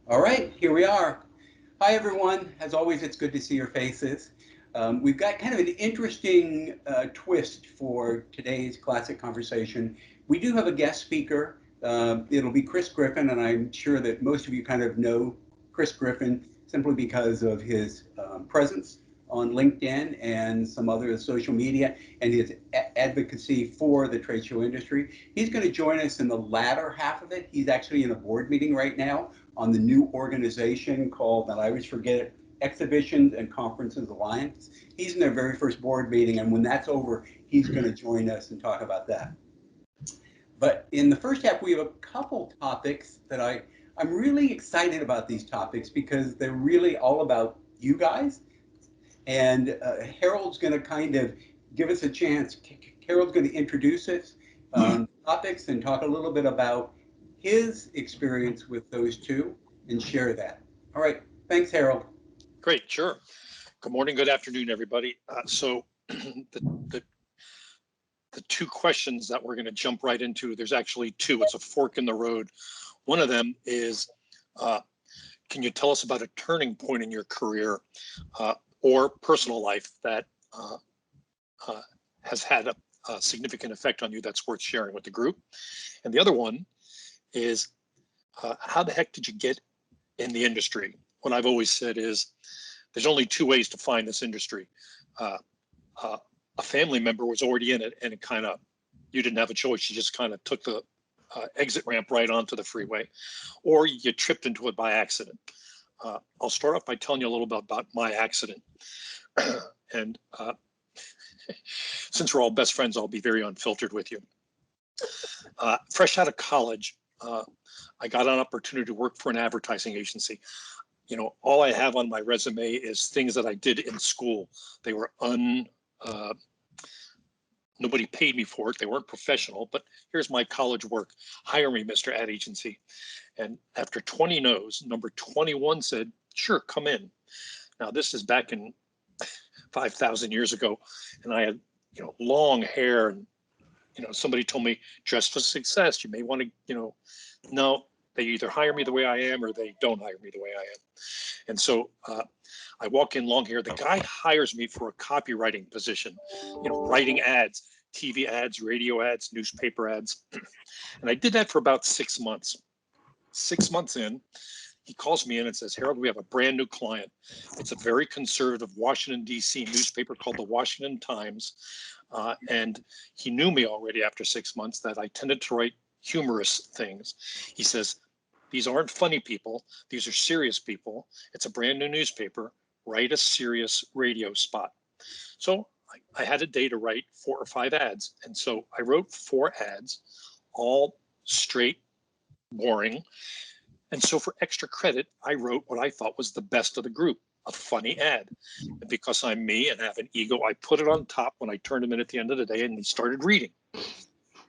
All right, here we are. Hi, everyone. As always, it's good to see your faces. We've got kind of an interesting twist for today's classic conversation. We do have a guest speaker. It'll be Chris Griffin, and I'm sure that most of you kind of know Chris Griffin simply because of his presence on LinkedIn and some other social media and his advocacy for the trade show industry. He's going to join us in the latter half of it. He's actually in a board meeting right now on the new organization called, and I always forget it, Exhibitions and Conferences Alliance. He's in their very first board meeting, and when that's over, he's going to join us and talk about that. But in the first half, we have a couple topics that I'm really excited about these topics because they're really all about you guys. And Harold's going to kind of give us a chance. Harold's going to introduce us topics and talk a little bit about his experience with those two and share that. All right. Thanks, Harold. Great, sure. Good morning, good afternoon, everybody. So the two questions that we're going to jump right into, there's actually two. It's a fork in the road. One of them is, can you tell us about a turning point in your career or personal life that has had a significant effect on you that's worth sharing with the group? And the other one is, how the heck did you get in the industry? What I've always said is, there's only two ways to find this industry. A family member was already in it, and you didn't have a choice. You just kind of took the exit ramp right onto the freeway, or you tripped into it by accident. I'll start off by telling you a little bit about my accident. And since we're all best friends, I'll be very unfiltered with you. Fresh out of college, I got an opportunity to work for an advertising agency. You know, all I have on my resume is things that I did in school. They were nobody paid me for it. They weren't professional, but here's my college work. Hire me, Mr. Ad Agency. And after 20 no's, number 21 said, sure, come in. Now, this is back in 5,000 years ago. And I had, long hair. And, somebody told me, dress for success. You may want to, no, they either hire me the way I am or they don't hire me the way I am. And so I walk in long hair. The guy hires me for a copywriting position, writing ads, TV ads, radio ads, newspaper ads. And I did that for about 6 months. 6 months in, he calls me in and says, Harold, we have a brand new client. It's a very conservative Washington, D.C. newspaper called the Washington Times. And he knew me already after 6 months that I tended to write humorous things. He says, these aren't funny people. These are serious people. It's a brand new newspaper. Write a serious radio spot. So I had a day to write 4 or 5 ads. And so I wrote 4 ads, all straight, boring. And so for extra credit, I wrote what I thought was the best of the group, a funny ad. And because I'm me and have an ego, I put it on top when I turned him in at the end of the day, and he started reading.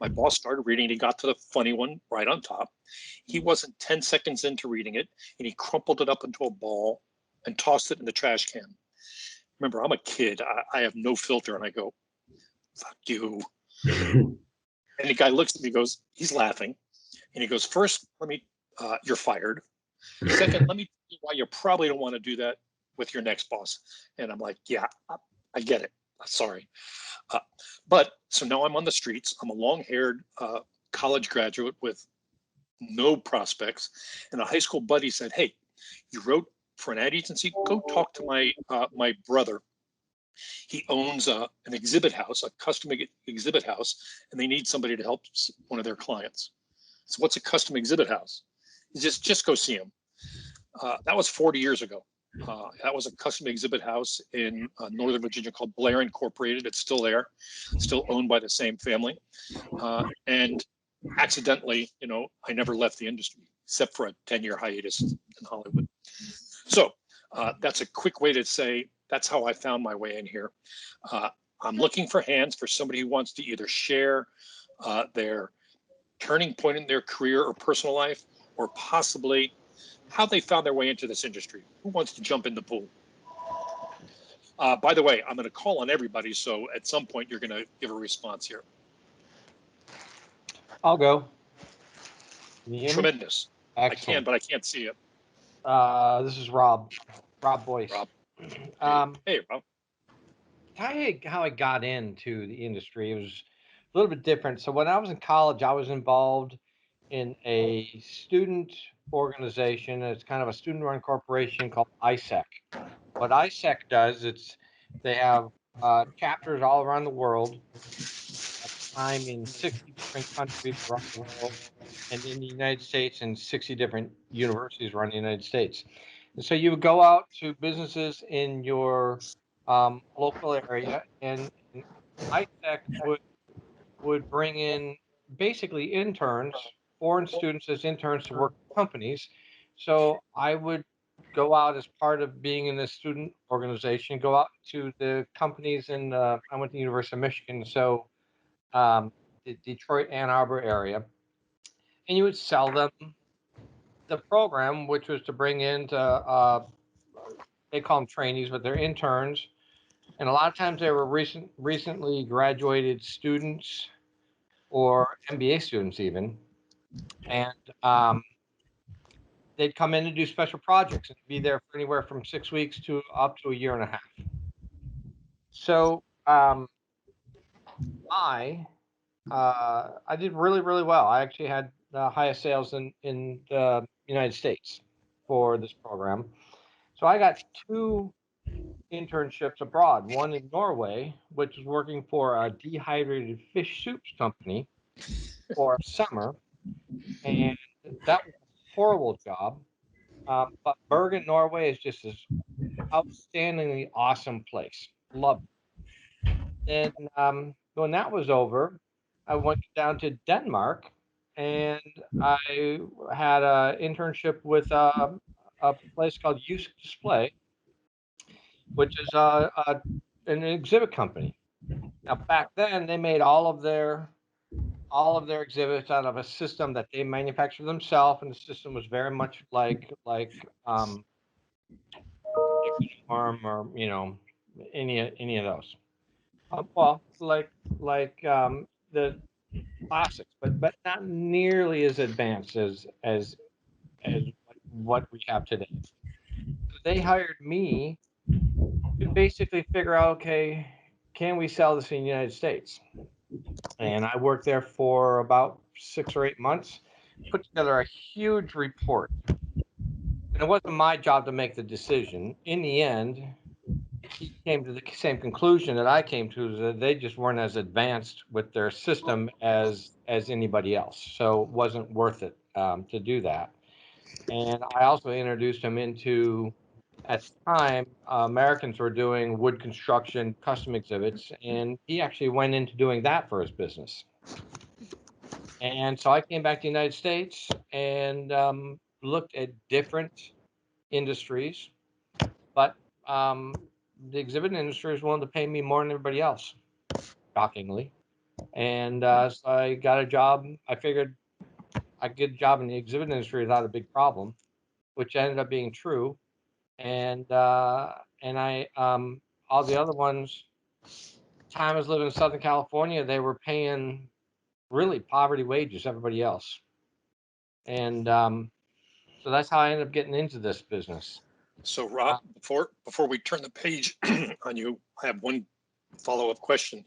My boss started reading, and he got to the funny one right on top. He wasn't 10 seconds into reading it, and he crumpled it up into a ball and tossed it in the trash can. Remember, I'm a kid. I have no filter, and I go, fuck you. And the guy looks at me and goes, he's laughing. And he goes, first, you're fired. Second, let me tell you why you probably don't want to do that with your next boss. And I'm like, yeah, I get it. Sorry. But so now I'm on the streets. I'm a long-haired college graduate with no prospects. And a high school buddy said, hey, you wrote for an ad agency? Go talk to my brother. He owns an exhibit house, a custom exhibit house, and they need somebody to help one of their clients. So what's a custom exhibit house? Just go see him. That was 40 years ago. That was a custom exhibit house in Northern Virginia called Blair Incorporated. It's still there, still owned by the same family. And accidentally, I never left the industry except for a 10-year hiatus in Hollywood. So that's a quick way to say that's how I found my way in here. I'm looking for hands for somebody who wants to either share their turning point in their career or personal life, or possibly how they found their way into this industry. Who wants to jump in the pool? By the way, I'm going to call on everybody, so at some point you're going to give a response here. I'll go. Can you hear me? Tremendous. Excellent. I can, but I can't see it. This is Rob Boyce. Rob. Um, Hey, Rob. how I got into the industry, it was a little bit different. So when I was in college, I was involved in a student organization. It's kind of a student-run corporation called ISEC. What ISEC does, they have chapters all around the world, at the time in 60 different countries around the world, and in the United States, and 60 different universities around the United States. And so you would go out to businesses in your local area, and ISEC would bring in basically interns, foreign students as interns to work with companies. So I would go out as part of being in the student organization, go out to the companies I went to the University of Michigan, so the Detroit, Ann Arbor area, and you would sell them the program, which was to bring in they call them trainees, but they're interns. And a lot of times they were recently graduated students or MBA students even. And they'd come in and do special projects and be there for anywhere from 6 weeks to up to a year and a half. So I I did really, really well. I actually had the highest sales in the United States for this program. So I got two internships abroad, one in Norway, which was working for a dehydrated fish soups company for a summer. And that was a horrible job. But Bergen, Norway is just this outstandingly awesome place. Love it. And when that was over, I went down to Denmark and I had an internship with a place called Use Display, which is an exhibit company. Now, back then, they made all of their exhibits out of a system that they manufactured themselves, and the system was very much um, Arm or any of those. Well, the classics, but not nearly as advanced as what we have today. So they hired me to basically figure out, okay, can we sell this in the United States? And I worked there for about 6 or 8 months, put together a huge report. And it wasn't my job to make the decision. In the end, he came to the same conclusion that I came to, that they just weren't as advanced with their system as anybody else. So it wasn't worth it to do that. And I also introduced him into, at the time, Americans were doing wood construction custom exhibits, and he actually went into doing that for his business. And so I came back to the United States and looked at different industries, but the exhibit industry was willing to pay me more than everybody else, shockingly. And so I got a job. I figured I could get a job in the exhibit industry without a big problem, which ended up being true. And I all the other ones, time I was living in Southern California, they were paying really poverty wages, everybody else. And so that's how I ended up getting into this business. So, Rob, before we turn the page on you, I have one follow-up question.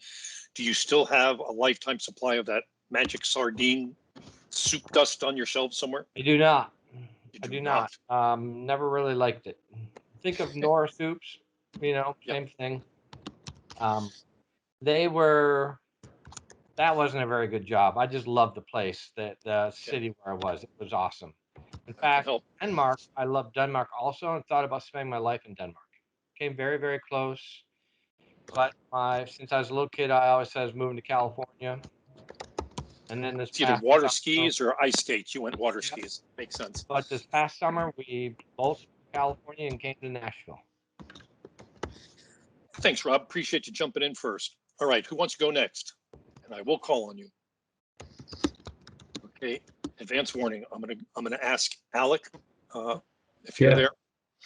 Do you still have a lifetime supply of that magic sardine soup dust on your shelves somewhere? I do not. You I do do not. not. Never really liked it. Think of Nora soups, Yep. same thing. Um, they were, that wasn't a very good job. I just loved the place, the city where I was. It was awesome. In That can fact, help. Denmark, I loved Denmark also and thought about spending my life in Denmark. Came very, very close. But since I was a little kid, I always said I was moving to California. And then this It's either past water summer, skis or ice skates. You went water yep, skis. Makes sense. but this past summer, we both moved to California and came to Nashville. Thanks, Rob. Appreciate you jumping in first. All right, who wants to go next? And I will call on you. Okay, advance warning. I'm gonna ask Alec if you're there.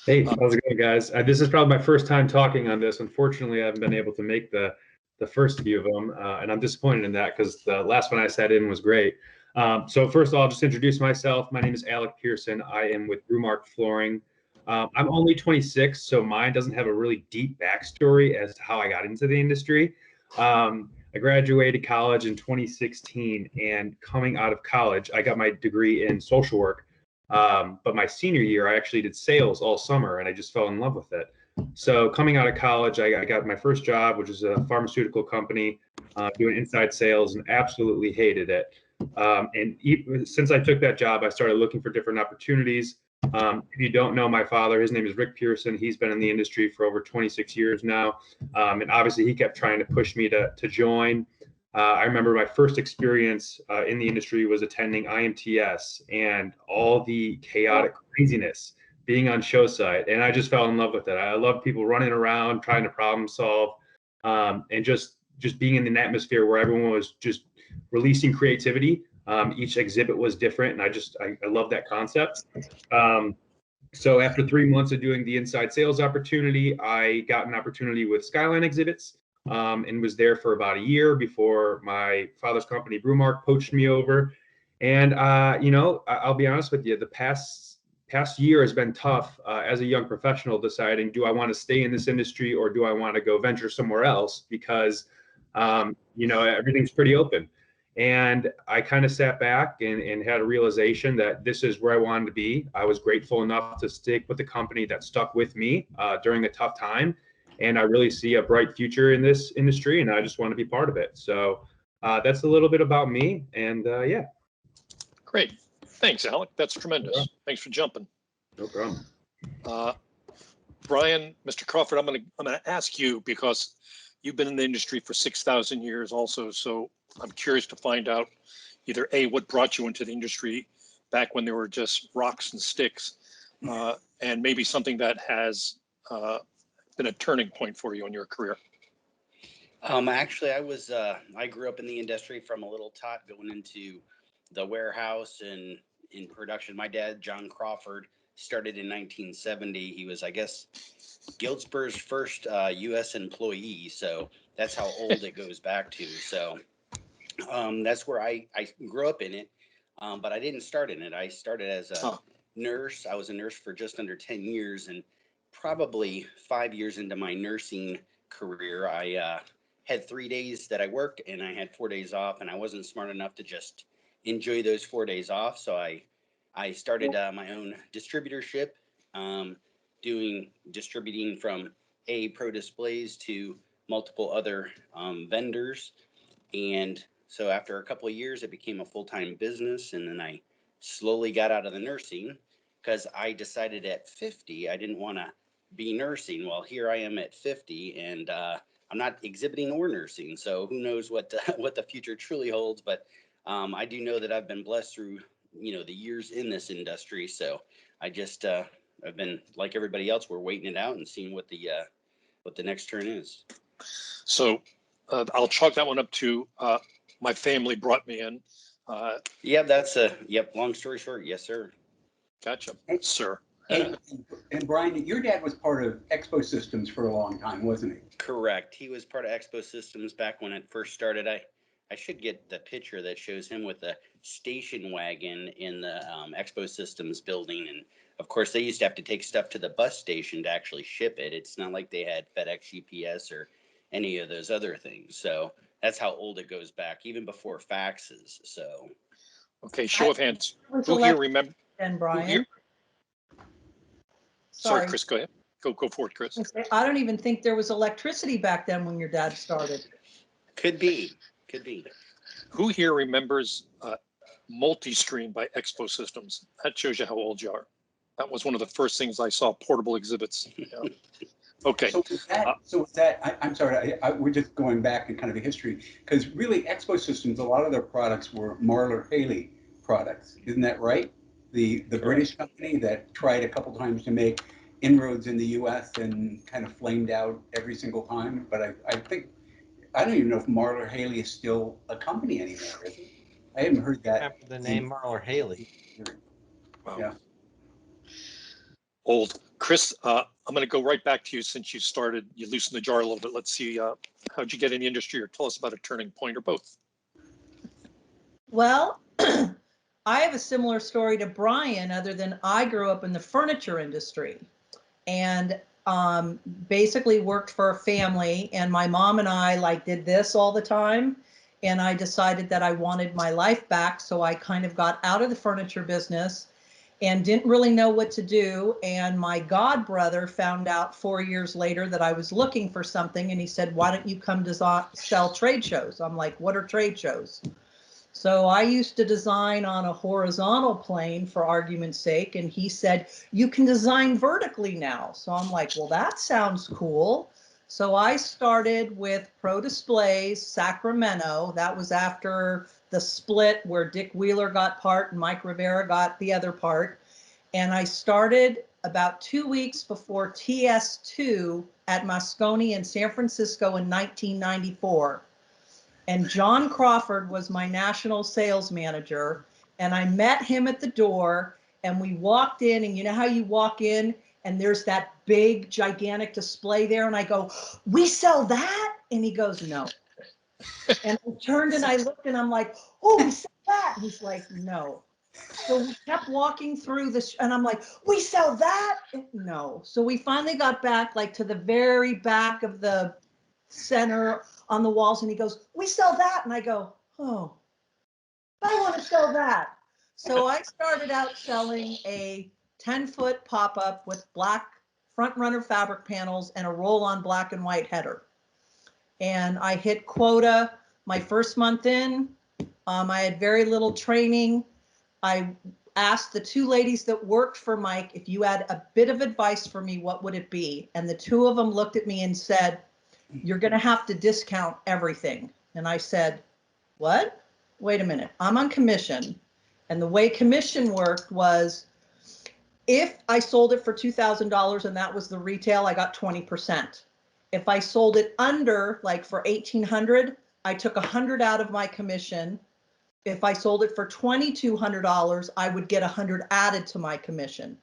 Hey, how's it going, guys? This is probably my first time talking on this. Unfortunately, I haven't been able to make the first few of them, and I'm disappointed in that because the last one I sat in was great. So first of all, I'll just introduce myself. My name is Alec Pearson. I am with Brumark Flooring. I'm only 26, so mine doesn't have a really deep backstory as to how I got into the industry. I graduated college in 2016, and coming out of college, I got my degree in social work. But my senior year, I actually did sales all summer, and I just fell in love with it. So coming out of college, I got my first job, which is a pharmaceutical company, doing inside sales, and absolutely hated it. Since I took that job, I started looking for different opportunities. If you don't know my father, his name is Rick Pearson. He's been in the industry for over 26 years now. And obviously he kept trying to push me to join. I remember my first experience in the industry was attending IMTS and all the chaotic craziness being on show site. And I just fell in love with it. I love people running around, trying to problem solve, and just being in an atmosphere where everyone was just releasing creativity. Each exhibit was different, and I love that concept. So after 3 months of doing the inside sales opportunity, I got an opportunity with Skyline Exhibits, and was there for about a year before my father's company, Brumark, poached me over. And I'll be honest with you, the past year has been tough as a young professional, deciding, do I want to stay in this industry or do I want to go venture somewhere else? Because everything's pretty open. And I kind of sat back and had a realization that this is where I wanted to be. I was grateful enough to stick with the company that stuck with me during a tough time. And I really see a bright future in this industry, and I just want to be part of it. So that's a little bit about me. And yeah. Great. Thanks, Alec. That's tremendous. Yeah. Thanks for jumping. No problem. Brian, Mr. Crawford, I'm gonna ask you, because you've been in the industry for 6,000 years also. So I'm curious to find out either A, what brought you into the industry back when there were just rocks and sticks, and maybe something that has been a turning point for you in your career. Actually, I grew up in the industry from a little tot going into the warehouse and in production. My dad, John Crawford, started in 1970. He was, I guess, Gildsbur's first U.S. employee. So that's how old it goes back to. So that's where I grew up in it. But I didn't start in it. I started as a nurse. I was a nurse for just under 10 years. And probably 5 years into my nursing career, I had 3 days that I worked and I had 4 days off. And I wasn't smart enough to just enjoy those 4 days off. So I started my own distributorship, distributing from Pro Displays to multiple other vendors. And so after a couple of years, it became a full-time business. And then I slowly got out of the nursing because I decided at 50, I didn't want to be nursing. Well, here I am at 50 and I'm not exhibiting or nursing. So who knows what the future truly holds. But I do know that I've been blessed through, the years in this industry. So I just, I've been like everybody else. We're waiting it out and seeing what the next turn is. So I'll chalk that one up to my family brought me in. Long story short. Yes, sir. Gotcha, sir. And Brian, your dad was part of Expo Systems for a long time, wasn't he? Correct. He was part of Expo Systems back when it first started. I should get the picture that shows him with the station wagon in the Expo Systems building. And of course, they used to have to take stuff to the bus station to actually ship it. It's not like they had FedEx, GPS, or any of those other things. So that's how old it goes back, even before faxes. So, okay, show of hands. Who here remember? And Brian. Sorry, Chris, go ahead. Go for it, Chris. I don't even think there was electricity back then when your dad started. Could be. Who here remembers Multi-Screen by Expo Systems? That shows you how old you are. That was one of the first things I saw, portable exhibits. Yeah. Okay. I'm sorry, we're just going back in kind of a history, because really Expo Systems, a lot of their products were Marler Haley products. Isn't that right? The British company that tried a couple times to make inroads in the U.S. and kind of flamed out every single time. But I don't even know if Marler Haley is still a company anymore, is it? I haven't heard that. Remember the name Marler Haley. Wow. Yeah. Old. Chris, I'm going to go right back to you since you started. You loosened the jar a little bit. Let's see, how'd you get in the industry, or tell us about a turning point, or both? Well, I have a similar story to Brian, other than I grew up in the furniture industry and basically worked for a family. And my mom and I like did this all the time. And I decided that I wanted my life back. So I kind of got out of the furniture business and didn't really know what to do. And my god brother found out 4 years later that I was looking for something. And he said, why don't you come to sell trade shows? I'm like, what are trade shows? So I used to design on a horizontal plane for argument's sake. And he said, you can design vertically now. So I'm like, well, that sounds cool. So I started with Pro Displays, Sacramento. That was after the split where Dick Wheeler got part and Mike Rivera got the other part. And I started about 2 weeks before TS2 at Moscone in San Francisco in 1994. And John Crawford was my national sales manager. And I met him at the door and we walked in, and you know how you walk in and there's that big gigantic display there. And I go, we sell that? And he goes, no. And I turned and I looked and I'm like, oh, we sell that. And he's like, no. So we kept walking through this and I'm like, we sell that? No. So we finally got back like to the very back of the center on the walls, and he goes, we sell that. And I go, oh, I want to sell that. So I started out selling a 10-foot pop-up with black front runner fabric panels and a roll-on black and white header. And I hit quota my first month in. I had very little training. I asked the two ladies that worked for Mike, if you had a bit of advice for me, what would it be? And the two of them looked at me and said, you're going to have to discount everything. And I said, what? Wait a minute. I'm on commission. And the way commission worked was if I sold it for $2,000 and that was the retail, I got 20%. If I sold it under, like for 1,800, I took 100 out of my commission. If I sold it for $2,200, I would get 100 added to my commission.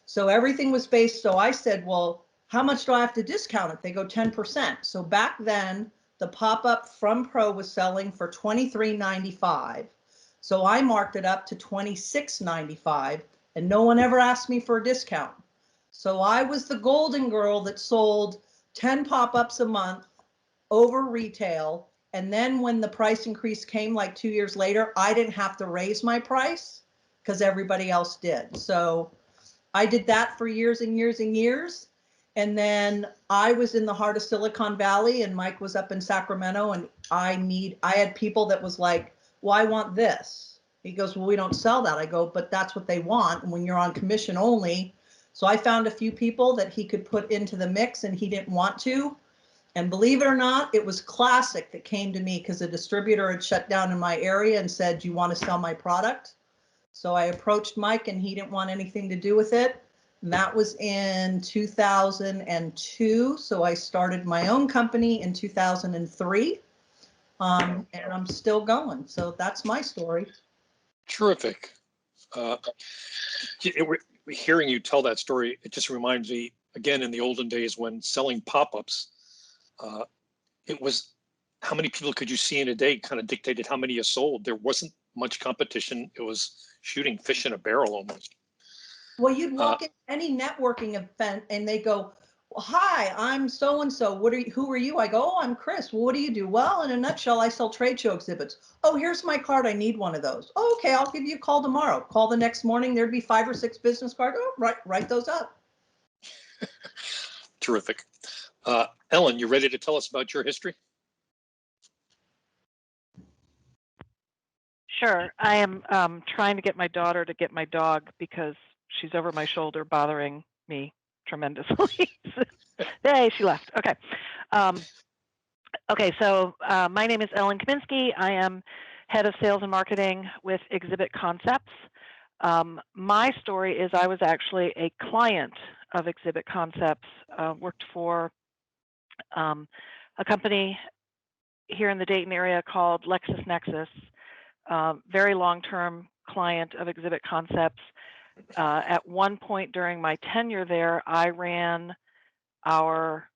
So everything was based. So I said, well, how much do I have to discount it? They go 10%. So back then, the pop-up from Pro was selling for $23.95. So I marked it up to $26.95, and no one ever asked me for a discount. So I was the golden girl that sold 10 pop-ups a month over retail. And then when the price increase came like 2 years later, I didn't have to raise my price because everybody else did. So I did that for years and years and years. And then I was in the heart of Silicon Valley and Mike was up in Sacramento, and I had people that was like, well, I want this. He goes, well, we don't sell that. I go, but that's what they want when you're on commission only. So I found a few people that he could put into the mix and he didn't want to. And believe it or not, it was Classic that came to me because a distributor had shut down in my area and said, do you want to sell my product? So I approached Mike and he didn't want anything to do with it. And that was in 2002. So I started my own company in 2003. And I'm still going. So that's my story. Terrific. Hearing you tell that story, it just reminds me again in the olden days when selling pop-ups, it was how many people could you see in a day kind of dictated how many you sold. There wasn't much competition. It was shooting fish in a barrel almost. Well, you'd walk in any networking event and they go, hi, I'm so-and-so. Who are you? I go, oh, I'm Chris. Well, what do you do? Well, in a nutshell, I sell trade show exhibits. Oh, here's my card. I need one of those. Oh, okay, I'll give you a call tomorrow. Call the next morning. There'd be 5 or 6 business cards. Oh, write those up. Terrific. Ellen, you ready to tell us about your history? Sure. I am trying to get my daughter to get my dog because she's over my shoulder bothering me tremendously. Hey, she left. Okay. Okay, so my name is Ellen Kaminsky. I am head of sales and marketing with Exhibit Concepts. My story is I was actually a client of Exhibit Concepts, worked for a company here in the Dayton area called LexisNexis. Very long-term client of Exhibit Concepts. At one point during my tenure there, I ran our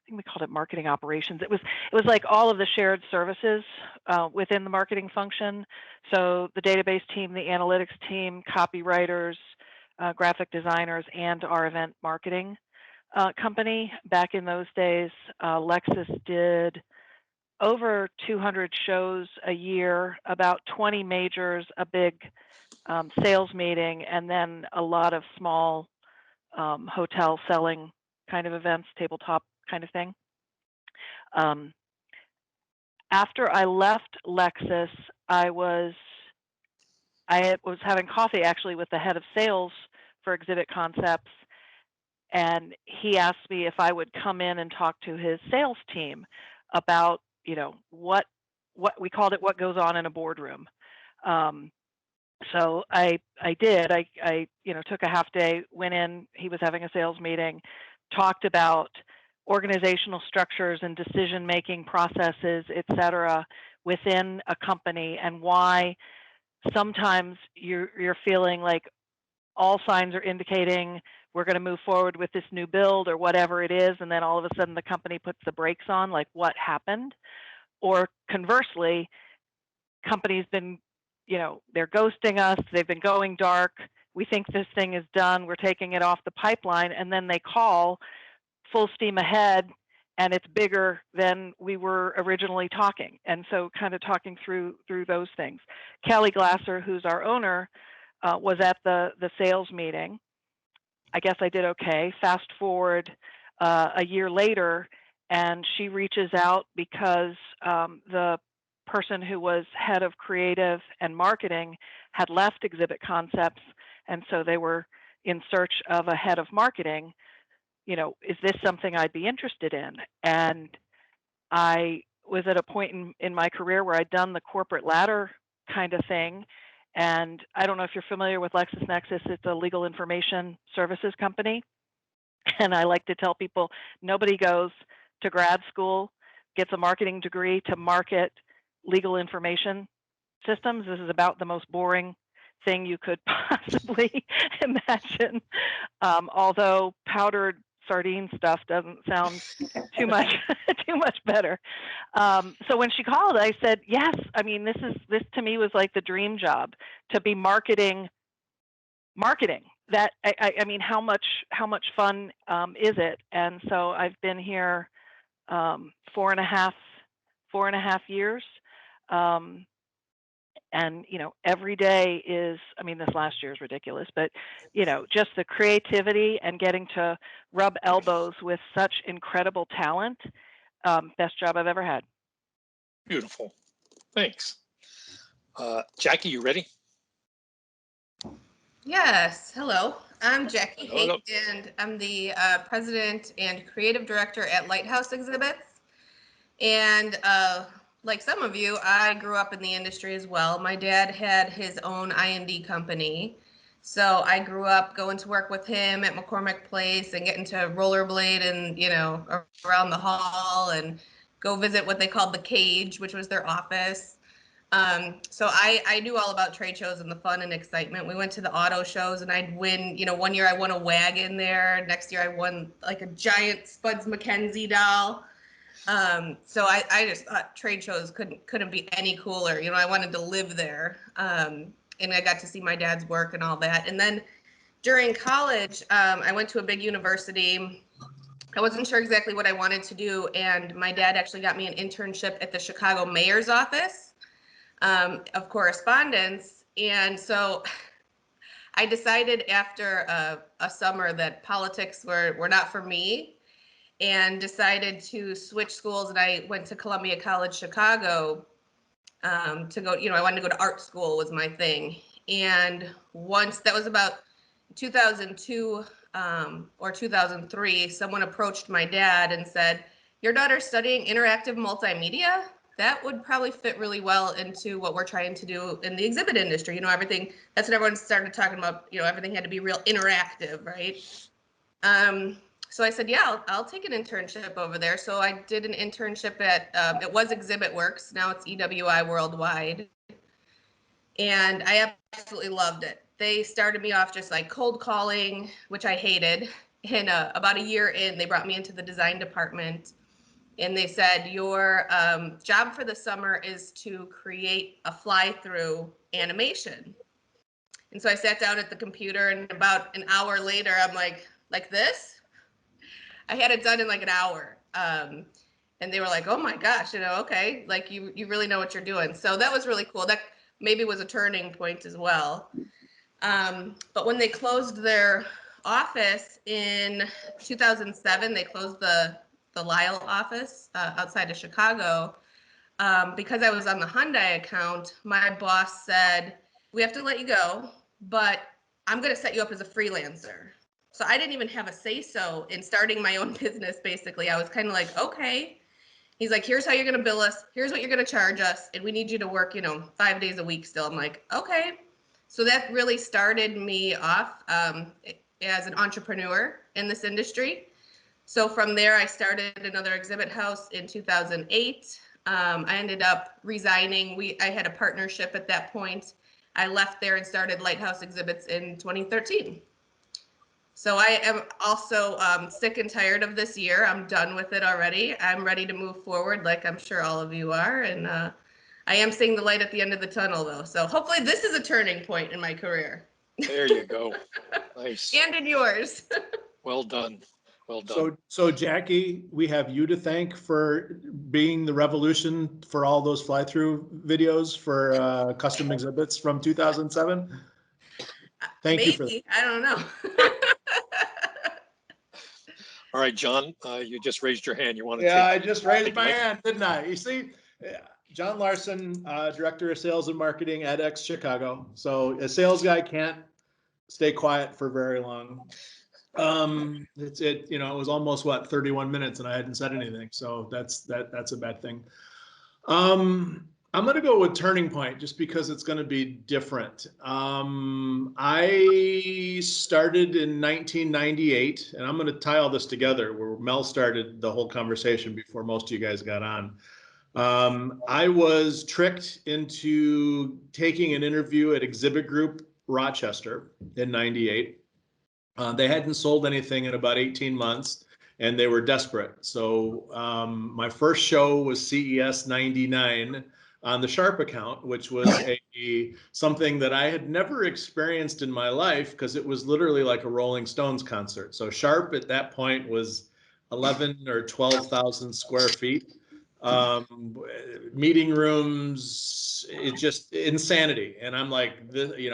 think we called it marketing operations. It was like all of the shared services within the marketing function. So the database team, the analytics team, copywriters, graphic designers, and our event marketing company. Back in those days, Lexus did over 200 shows a year, about 20 majors, a big sales meeting, and then a lot of small hotel selling kind of events, tabletop kind of thing. After I left Lexus, I was having coffee actually with the head of sales for Exhibit Concepts, and he asked me if I would come in and talk to his sales team about, what we called it, what goes on in a boardroom. So I did. I took a half day, went in. He was having a sales meeting, talked about organizational structures and decision making processes, et cetera, within a company, and why sometimes you're feeling like all signs are indicating we're going to move forward with this new build or whatever it is, and then all of a sudden the company puts the brakes on, like what happened? Or conversely, companies been, they're ghosting us, they've been going dark, we think this thing is done, we're taking it off the pipeline, and then they call full steam ahead and it's bigger than we were originally talking. And so kind of talking through those things. Kelly Glasser, who's our owner, was at the sales meeting. I guess I did okay. Fast forward a year later, and she reaches out because the person who was head of creative and marketing had left Exhibit Concepts, and so they were in search of a head of marketing. Is this something I'd be interested in? And I was at a point in my career where I'd done the corporate ladder kind of thing. And I don't know if you're familiar with LexisNexis. It's a legal information services company. And I like to tell people, nobody goes to grad school, gets a marketing degree to market legal information systems. This is about the most boring thing you could possibly imagine. Although powdered sardine stuff doesn't sound too much better. So when she called, I said, yes. I mean, this to me was like the dream job, to be marketing. That I mean, how much fun is it? And so I've been here 4.5 years. And, every day is, I mean, this last year is ridiculous, but, just the creativity and getting to rub elbows with such incredible talent, best job I've ever had. Beautiful. Thanks. Jackie, you ready? Yes. Hello. I'm Jackie Hello. Haight, and I'm the president and creative director at Lighthouse Exhibits. And like some of you, I grew up in the industry as well. My dad had his own I&D company. So I grew up going to work with him at McCormick Place and getting to rollerblade and, around the hall and go visit what they called the cage, which was their office. So I knew all about trade shows and the fun and excitement. We went to the auto shows and I'd win, one year I won a wagon there. Next year I won like a giant Spuds MacKenzie doll. So I just thought trade shows couldn't be any cooler. I wanted to live there. And I got to see my dad's work and all that. And then during college, I went to a big university. I wasn't sure exactly what I wanted to do. And my dad actually got me an internship at the Chicago mayor's office of correspondence. And so I decided after a summer that politics were not for me, and decided to switch schools. And I went to Columbia College Chicago to go, I wanted to go to art school was my thing. And once, that was about 2002 or 2003, someone approached my dad and said, your daughter's studying interactive multimedia? That would probably fit really well into what we're trying to do in the exhibit industry. Everything, that's when everyone started talking about, everything had to be real interactive, right? So I said, yeah, I'll take an internship over there. So I did an internship at, it was Exhibit Works. Now it's EWI Worldwide. And I absolutely loved it. They started me off just like cold calling, which I hated. And about a year in, they brought me into the design department, and they said, your job for the summer is to create a fly-through animation. And so I sat down at the computer, and about an hour later, I'm like this? I had it done in like an hour. And they were like, oh my gosh, okay, like you really know what you're doing. So that was really cool. That maybe was a turning point as well. But when they closed their office in 2007, they closed the Lyle office outside of Chicago. Because I was on the Hyundai account, my boss said, we have to let you go, but I'm going to set you up as a freelancer. So I didn't even have a say-so in starting my own business, basically. I was kind of like, okay. He's like, here's how you're going to bill us. Here's what you're going to charge us. And we need you to work, 5 days a week still. I'm like, okay. So that really started me off as an entrepreneur in this industry. So from there, I started another exhibit house in 2008. I ended up resigning. I had a partnership at that point. I left there and started Lighthouse Exhibits in 2013. So I am also sick and tired of this year. I'm done with it already. I'm ready to move forward, like I'm sure all of you are. And I am seeing the light at the end of the tunnel, though. So hopefully this is a turning point in my career. There you go. Nice. And in yours. Well done. Well done. So Jackie, we have you to thank for being the revolution for all those fly-through videos for custom exhibits from 2007. Thank Maybe. you for that. I don't know. All right, John, you just raised your hand. You want to Yeah, take? I just raised my mic? hand, didn't I? You see, John Larson, Director of Sales and Marketing at X Chicago. So a sales guy can't stay quiet for very long. It was almost 31 minutes and I hadn't said anything. So that's a bad thing. I'm going to go with turning point just because it's going to be different. I started in 1998 and I'm going to tie all this together where Mel started the whole conversation before most of you guys got on. I was tricked into taking an interview at Exhibit Group Rochester in 98. They hadn't sold anything in about 18 months and they were desperate. So my first show was CES 99 on the Sharp account, which was something that I had never experienced in my life because it was literally like a Rolling Stones concert. So Sharp at that point was 11 or 12,000 square feet. Meeting rooms, it's just insanity. And I'm like,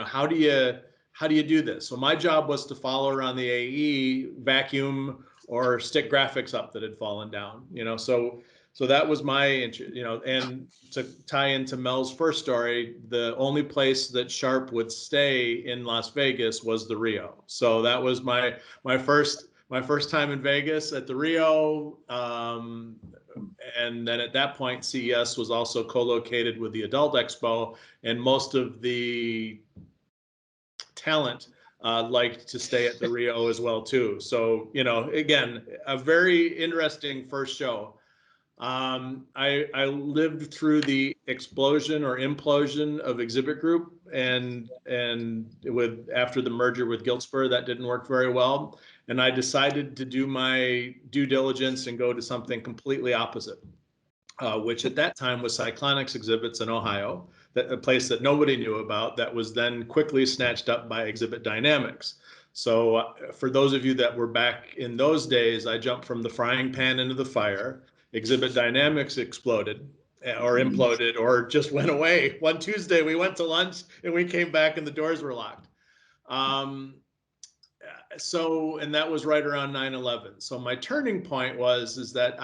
how do you do this? So my job was to follow around the AE, vacuum, or stick graphics up that had fallen down. So that was my interest. And to tie into Mel's first story, the only place that Sharp would stay in Las Vegas was the Rio. So that was my first time in Vegas at the Rio. And then at that point, CES was also co-located with the Adult Expo, and most of the talent liked to stay at the Rio as well too. So again, a very interesting first show. I lived through the explosion or implosion of Exhibit Group, and after the merger with Giltspur, that didn't work very well. And I decided to do my due diligence and go to something completely opposite, which at that time was Cyclonics Exhibits in Ohio, a place that nobody knew about that was then quickly snatched up by Exhibit Dynamics. So for those of you that were back in those days, I jumped from the frying pan into the fire. Exhibit Dynamics exploded or imploded or just went away. One Tuesday we went to lunch and we came back and the doors were locked. And that was right around 9/11. So my turning point is that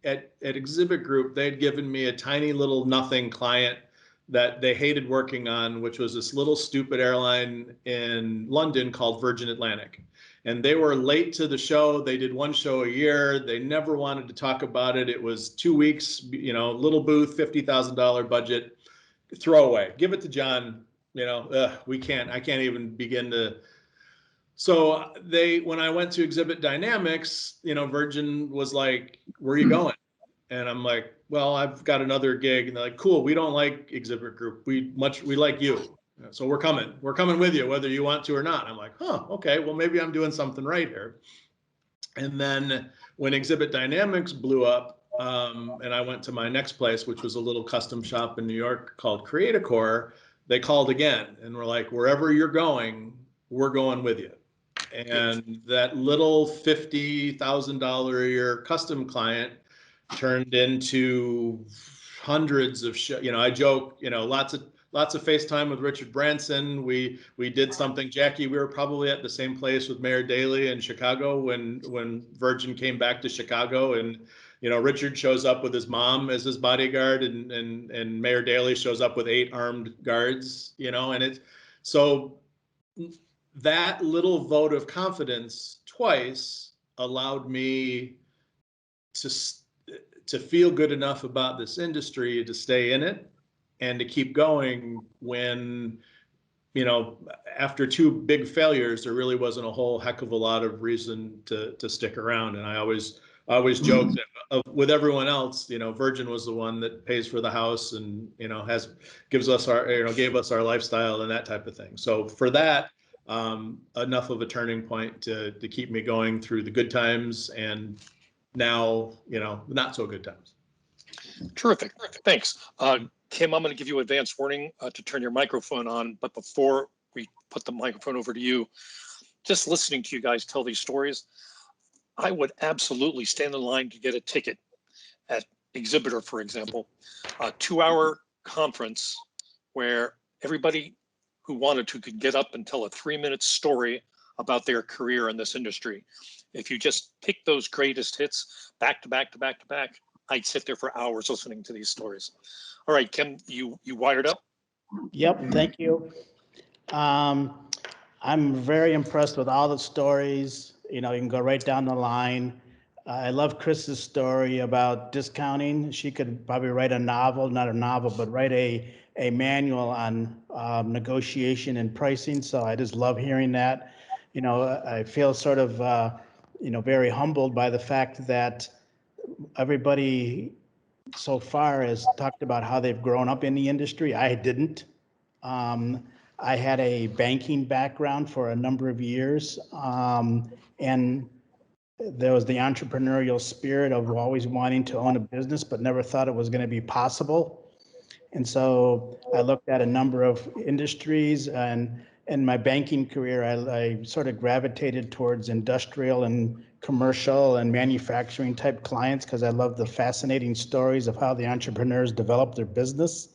at Exhibit Group, they had given me a tiny little nothing client that they hated working on, which was this little stupid airline in London called Virgin Atlantic. And they were late to the show. They did one show a year. They never wanted to talk about it. It was 2 weeks, little booth, $50,000 budget, throwaway. Give it to John. I can't even begin to. So when I went to Exhibit Dynamics, Virgin was like, where are you going? And I'm like, well, I've got another gig. And they're like, cool, we don't like Exhibit Group. We like you. So we're coming with you, whether you want to or not. I'm like, huh, okay, well, maybe I'm doing something right here. And then when Exhibit Dynamics blew up, and I went to my next place, which was a little custom shop in New York called Create-A-Core, they called again and were like, wherever you're going, we're going with you. And that little $50,000 a year custom client turned into hundreds of I joke, lots of FaceTime with Richard Branson. We did something, Jackie. We were probably at the same place with Mayor Daley in Chicago when Virgin came back to Chicago, and Richard shows up with his mom as his bodyguard, and Mayor Daley shows up with 8 armed guards. And it's so that little vote of confidence twice allowed me to feel good enough about this industry to stay in it and to keep going when, after 2 big failures, there really wasn't a whole heck of a lot of reason to stick around. And I always joke that with everyone else, Virgin was the one that pays for the house and, gave us our lifestyle and that type of thing. So for that, enough of a turning point to keep me going through the good times and now, not so good times. Terrific. Thanks. Kim, I'm going to give you advance warning to turn your microphone on. But before we put the microphone over to you, just listening to you guys tell these stories, I would absolutely stand in line to get a ticket at Exhibitor, for example, a 2-hour conference where everybody who wanted to could get up and tell a 3-minute story about their career in this industry. If you just pick those greatest hits back to back to back to back, I'd sit there for hours listening to these stories. All right, Kim, you wired up? Yep, thank you. I'm very impressed with all the stories. You can go right down the line. I love Chris's story about discounting. She could probably write a novel, not a novel, but write a manual on negotiation and pricing. So I just love hearing that. I feel sort of, very humbled by the fact that everybody so far has talked about how they've grown up in the industry. I didn't. I had a banking background for a number of years, and there was the entrepreneurial spirit of always wanting to own a business, but never thought it was going to be possible. And so I looked at a number of industries, and in my banking career, I sort of gravitated towards industrial and commercial and manufacturing type clients because I love the fascinating stories of how the entrepreneurs develop their business.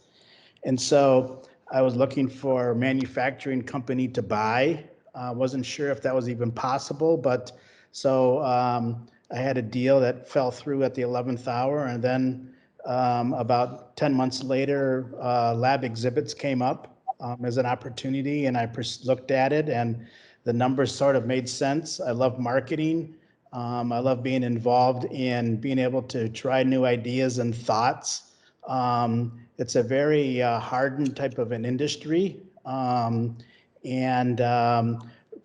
And so I was looking for a manufacturing company to buy. Wasn't sure if that was even possible, but so I had a deal that fell through at the 11th hour, and then about 10 months later, Lab Exhibits came up as an opportunity, and I looked at it, and the numbers sort of made sense. I love marketing. I love being involved in being able to try new ideas and thoughts. It's a very hardened type of an industry, and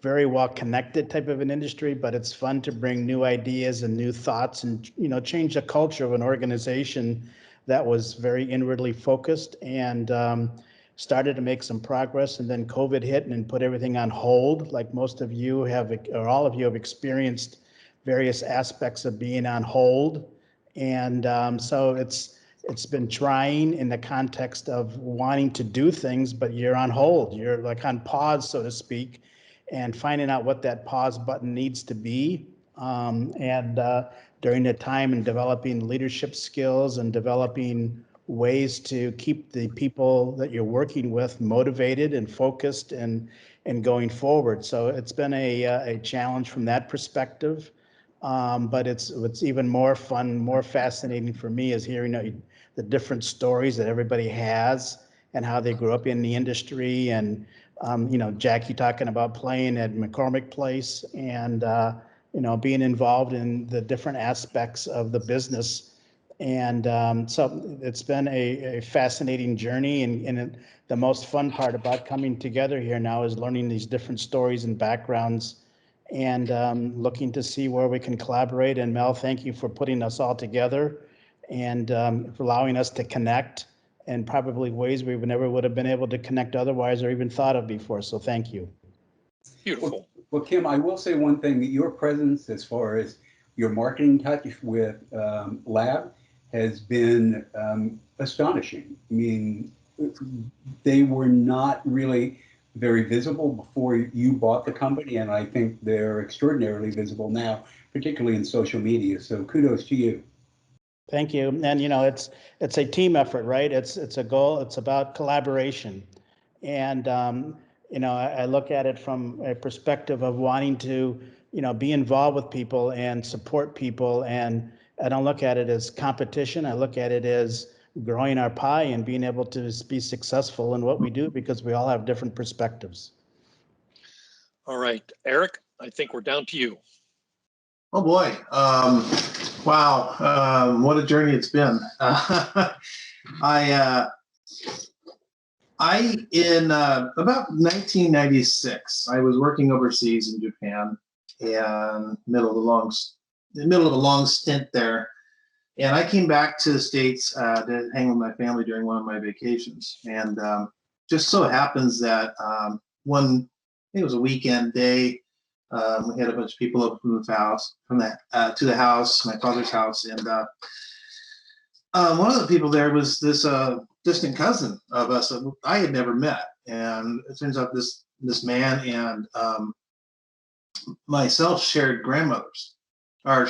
very well connected type of an industry, but it's fun to bring new ideas and new thoughts and change the culture of an organization that was very inwardly focused and started to make some progress. And then COVID hit and put everything on hold, like most of you have, or all of you have experienced various aspects of being on hold. And so it's been trying in the context of wanting to do things, but you're on hold. You're like on pause, so to speak, and finding out what that pause button needs to be. During the time and developing leadership skills and developing ways to keep the people that you're working with motivated and focused and going forward. So it's been a challenge from that perspective. But it's even more fun, more fascinating for me is hearing the different stories that everybody has and how they grew up in the industry. And Jackie talking about playing at McCormick Place and being involved in the different aspects of the business. And so it's been a fascinating journey. And the most fun part about coming together here now is learning these different stories and backgrounds and looking to see where we can collaborate. And Mel, thank you for putting us all together and for allowing us to connect in probably ways we never would have been able to connect otherwise or even thought of before. So thank you. Beautiful. Well, Kim, I will say one thing, that your presence as far as your marketing touch with Lab has been astonishing. I mean, they were not really very visible before you bought the company, and I think they're extraordinarily visible now, particularly in social media. So kudos to you. Thank you. And you know, it's a team effort, right? It's a goal. It's about collaboration. And you know, I look at it from a perspective of wanting to, you know, be involved with people and support people. And I don't look at it as competition. I look at it as growing our pie and being able to be successful in what we do, because we all have different perspectives. All right, Eric, I think we're down to you. Oh boy. Wow. What a journey it's been. In about 1996, I was working overseas in Japan, and middle of a long stint there. And I came back to the States to hang with my family during one of my vacations. And just so happens that I think it was a weekend day, we had a bunch of people over from the house, to the house, my father's house. And one of the people there was this distant cousin of us that I had never met. And it turns out this man and myself shared grandmothers. Our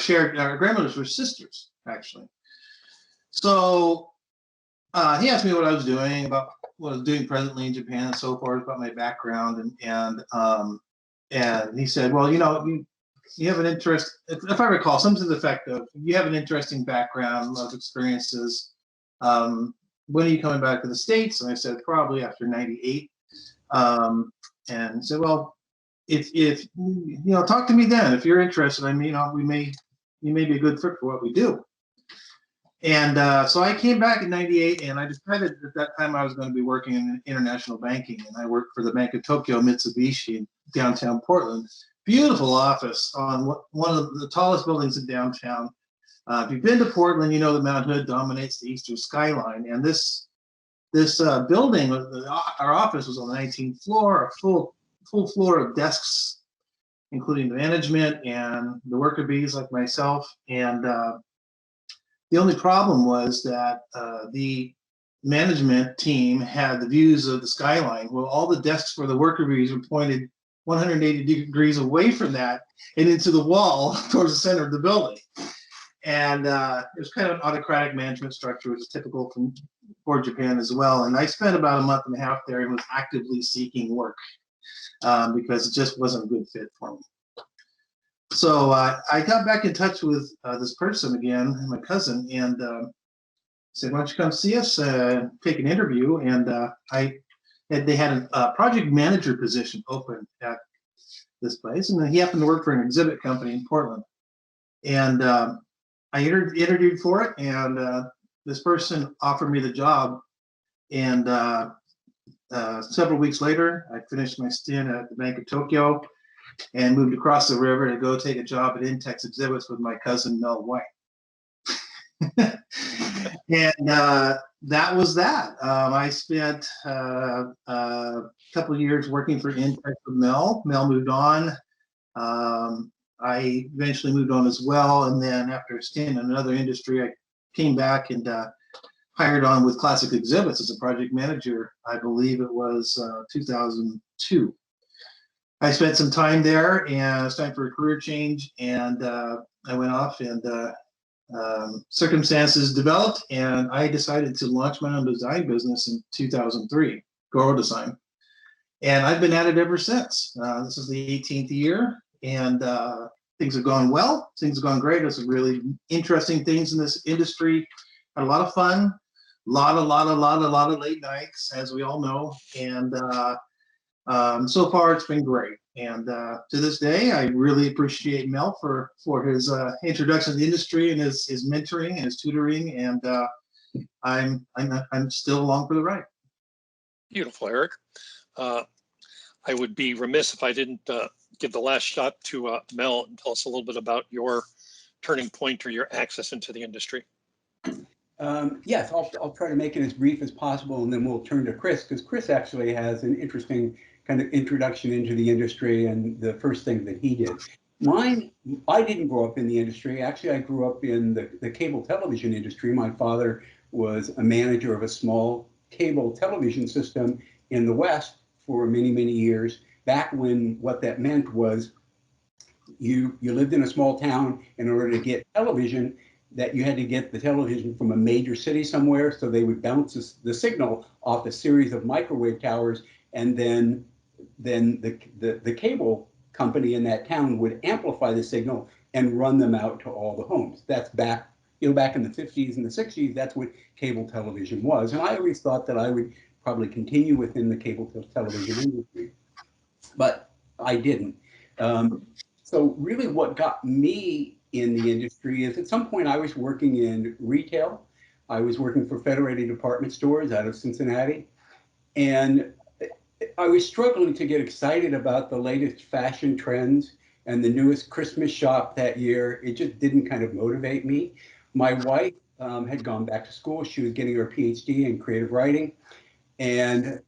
grandmothers were sisters, actually. So he asked me what I was doing, about what I was doing presently in Japan and so forth, about my background. And he said, well, you know, you have an interest, if I recall, something to the effect of, you have an interesting background, a lot of experiences. When are you coming back to the States? And I said, probably after 98. And he said, well, if you know, talk to me then. If you're interested, I mean, you may be a good fit for what we do. And so I came back in 98, and I decided at that time I was going to be working in international banking. And I worked for the Bank of Tokyo Mitsubishi in downtown Portland. Beautiful office on one of the tallest buildings in downtown. If you've been to Portland, you know that Mount Hood dominates the eastern skyline. And this building, our office, was on the 19th floor, a full floor of desks, including the management and the worker bees like myself. And the only problem was that the management team had the views of the skyline. Well, all the desks for the worker bees were pointed 180 degrees away from that and into the wall towards the center of the building. And it was kind of an autocratic management structure, which is typical for Japan as well. And I spent about a month and a half there and was actively seeking work because it just wasn't a good fit for me. So I got back in touch with this person again, my cousin, and said, why don't you come see us, take an interview? And they had a project manager position open at this place. And he happened to work for an exhibit company in Portland. And I interviewed for it, and this person offered me the job. And several weeks later, I finished my stint at the Bank of Tokyo and moved across the river to go take a job at Intex Exhibits with my cousin Mel White. And that was that. I spent a couple of years working for Intex with Mel. Mel moved on. I eventually moved on as well. And then after a stint in another industry, I came back and hired on with Classic Exhibits as a project manager. I believe it was 2002. I spent some time there, and it's time for a career change. And I went off, and circumstances developed, and I decided to launch my own design business in 2003, Goro Design. And I've been at it ever since. This is the 18th year, and things have gone well. Things have gone great. There's some really interesting things in this industry. Had a lot of fun, a lot of late nights, as we all know. And so far, it's been great. And to this day, I really appreciate Mel for his introduction to the industry and his mentoring and his tutoring. And I'm still along for the ride. Beautiful, Eric. I would be remiss if I didn't give the last shot to Mel and tell us a little bit about your turning point or your access into the industry. Yes, I'll try to make it as brief as possible, and then we'll turn to Chris, because Chris actually has an interesting kind of introduction into the industry and the first thing that he did. Mine, I didn't grow up in the industry. Actually, I grew up in the cable television industry. My father was a manager of a small cable television system in the West for many, many years, back when what that meant was you lived in a small town. In order to get television, that you had to get the television from a major city somewhere, so they would bounce the signal off a series of microwave towers, and then the cable company in that town would amplify the signal and run them out to all the homes. That's back, back in the 50s and the 60s. That's what cable television was. And I always thought that I would probably continue within the cable television industry, but I didn't. So really what got me in the industry is, at some point I was working in retail. I was working for Federated Department Stores out of Cincinnati. And I was struggling to get excited about the latest fashion trends and the newest Christmas shop that year. It just didn't kind of motivate me. My wife had gone back to school. She was getting her PhD in creative writing. And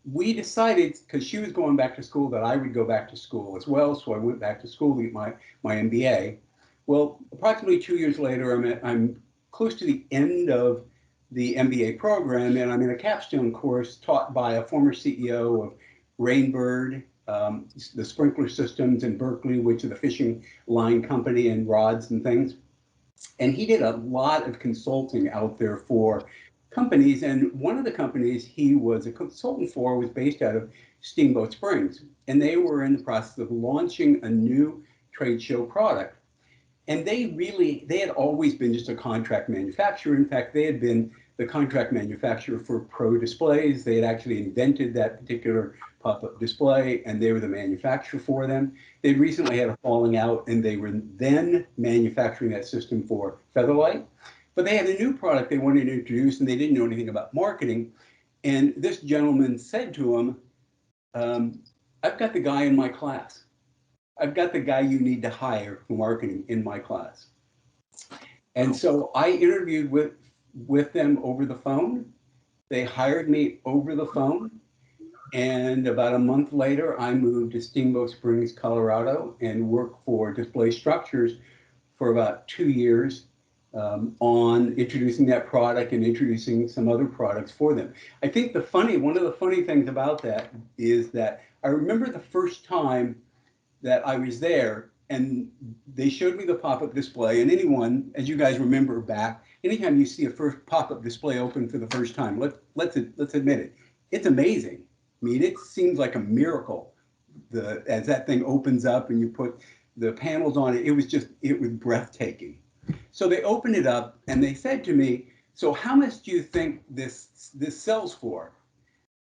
we decided, because she was going back to school, that I would go back to school as well. So I went back to school to get my MBA. Well, approximately 2 years later, I'm close to the end of the MBA program, and I'm in a capstone course taught by a former CEO of Rainbird, the sprinkler systems in Berkeley, which is a fishing line company and rods and things. And he did a lot of consulting out there for companies. And one of the companies he was a consultant for was based out of Steamboat Springs. And they were in the process of launching a new trade show product. And they had always been just a contract manufacturer. In fact, they had been the contract manufacturer for Pro Displays. They had actually invented that particular pop-up display, and they were the manufacturer for them. They recently had a falling out, and they were then manufacturing that system for Featherlight. But they had a new product they wanted to introduce, and they didn't know anything about marketing. And this gentleman said to him, I've got the guy in my class. I've got the guy you need to hire for marketing in my class. And so I interviewed with them over the phone. They hired me over the phone. And about a month later, I moved to Steamboat Springs, Colorado, and worked for Display Structures for about 2 years on introducing that product and introducing some other products for them. I think one of the funny things about that is that I remember the first time that I was there, and they showed me the pop-up display. And anyone, as you guys remember back, anytime you see a first pop-up display open for the first time, let's admit it, it's amazing. I mean, it seems like a miracle. As that thing opens up and you put the panels on it, it was breathtaking. So they opened it up and they said to me, "So how much do you think this sells for?"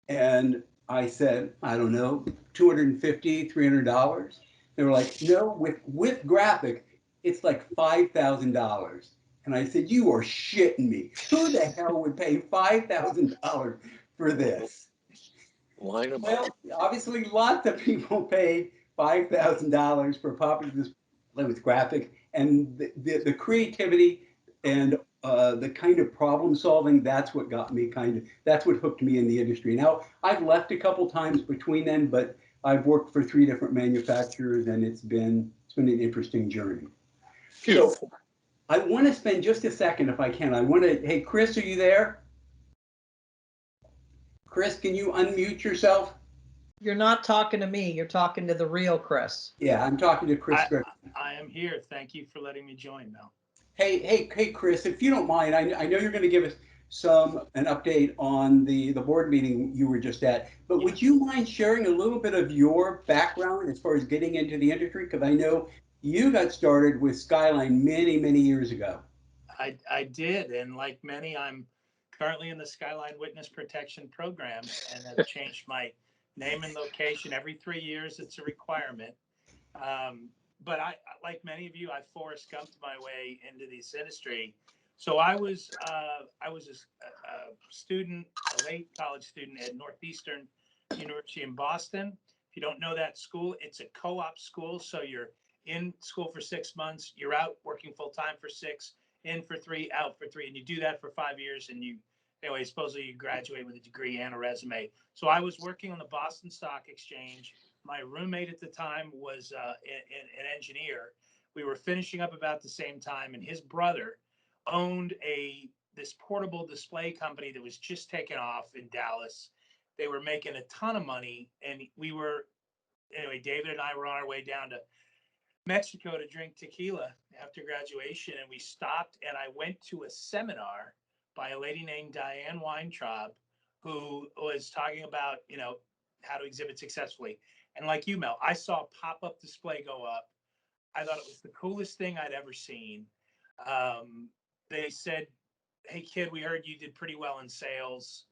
And I said, "I don't know, $250, $300. They were like, "No, with graphic, it's like $5,000. And I said, "You are shitting me. Who the hell would pay $5,000 for this?" Line them up. Well, obviously, lots of people paid $5,000 for pop-up display with graphic, and the creativity and the kind of problem solving, that's what that's what hooked me in the industry. Now, I've left a couple times between them, but I've worked for 3 different manufacturers, and it's been an interesting journey. Beautiful. So I want to spend just a second, if I can. Hey, Chris, are you there? Chris, can you unmute yourself? You're not talking to me. You're talking to the real Chris. Yeah, I'm talking to Chris Griffin. I am here. Thank you for letting me join, Mel. Hey, Chris, if you don't mind, I know you're going to give us an update on the board meeting you were just at, but would you mind sharing a little bit of your background as far as getting into the industry? Because I know you got started with Skyline many, many years ago. I did, and like many, I'm currently in the Skyline Witness Protection Program and have changed my name and location every 3 years. It's a requirement. But like many of you, I Forrest Gumped my way into this industry. So I was a student, a late college student at Northeastern University in Boston. If you don't know that school, it's a co-op school. So you're in school for 6 months, you're out working full time for 6, in for 3, out for 3, and you do that for 5 years, and anyway, supposedly you graduate with a degree and a resume. So I was working on the Boston Stock Exchange. My roommate at the time was an engineer. We were finishing up about the same time, and his brother owned this portable display company that was just taken off in Dallas. They were making a ton of money, and anyway, David and I were on our way down to Mexico to drink tequila after graduation, and we stopped, and I went to a seminar by a lady named Diane Weintraub, who was talking about, how to exhibit successfully. And like you, Mel, I saw a pop-up display go up. I thought it was the coolest thing I'd ever seen. They said, "Hey kid, we heard you did pretty well in sales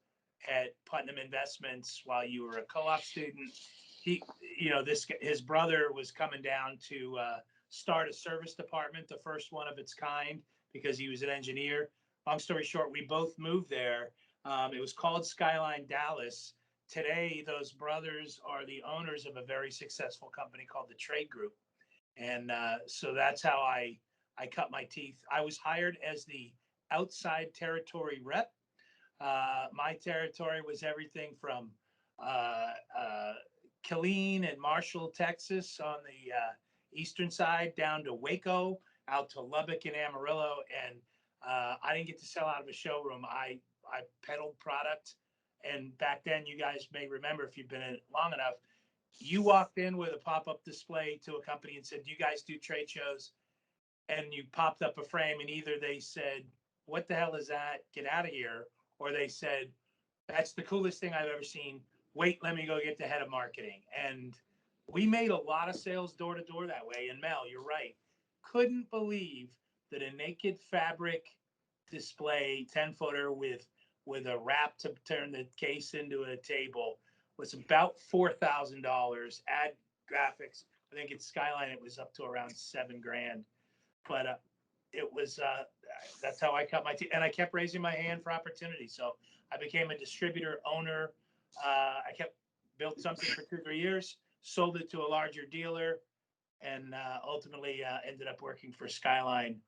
at Putnam Investments while you were a co-op student." His brother was coming down to start a service department, the first one of its kind, because he was an engineer. Long story short, we both moved there. It was called Skyline Dallas. Today, those brothers are the owners of a very successful company called the Trade Group. And so that's how I cut my teeth. I was hired as the outside territory rep. My territory was everything from Killeen and Marshall, Texas on the eastern side, down to Waco, out to Lubbock and Amarillo. And I didn't get to sell out of a showroom. I peddled product. And back then, you guys may remember, if you've been in it long enough, you walked in with a pop-up display to a company and said, "Do you guys do trade shows?" And you popped up a frame, and either they said, "What the hell is that? Get out of here." Or they said, "That's the coolest thing I've ever seen. Wait, let me go get the head of marketing." And we made a lot of sales door to door that way. And Mel, you're right. Couldn't believe that a naked fabric display 10-footer with a wrap to turn the case into a table was about $4,000. Add graphics. I think at Skyline it was up to around $7,000. But it was that's how I cut my teeth, and I kept raising my hand for opportunity. So I became a distributor owner. I built something for 2-3 years, sold it to a larger dealer, and ultimately ended up working for Skyline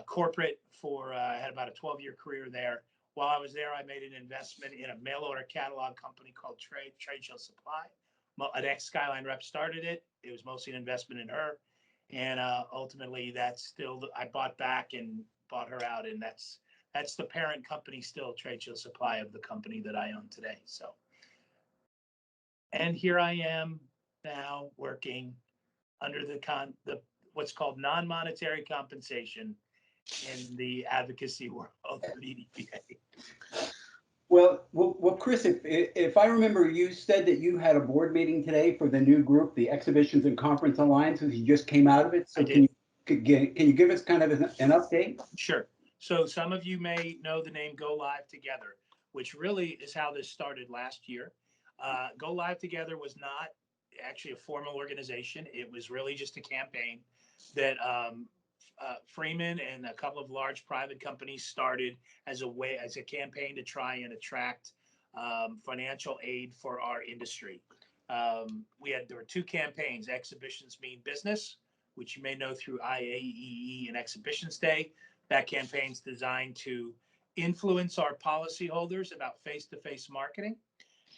corporate I had about a 12-year career there. While I was there, I made an investment in a mail order catalog company called Trade Show Supply. An ex-Skyline rep started it. It was mostly an investment in her. And ultimately, I bought back and bought her out. And that's the parent company still, Trade Show Supply, of the company that I own today. So, and here I am now working under the what's called non-monetary compensation in the advocacy world of EDPA. Well, Chris, if I remember, you said that you had a board meeting today for the new group, the Exhibitions and Conference Alliances. You just came out of it. So can you give us kind of an update? Sure. So some of you may know the name Go Live Together, which really is how this started last year. Go Live Together was not actually a formal organization. It was really just a campaign that Freeman and a couple of large private companies started as a campaign to try and attract financial aid for our industry. There were 2 campaigns: Exhibitions Mean Business, which you may know through IAEE and Exhibitions Day. That campaign's designed to influence our policyholders about face-to-face marketing.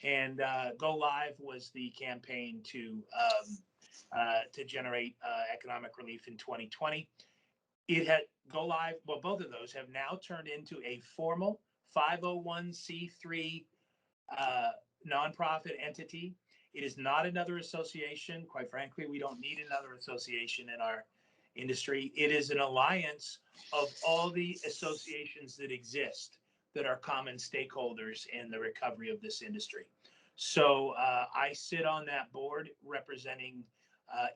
And Go Live was the campaign to generate economic relief in 2020. It had Go Live. Well, both of those have now turned into a formal 501c3 nonprofit entity. It is not another association. Quite frankly, we don't need another association in our industry. It is an alliance of all the associations that exist that are common stakeholders in the recovery of this industry. So I sit on that board representing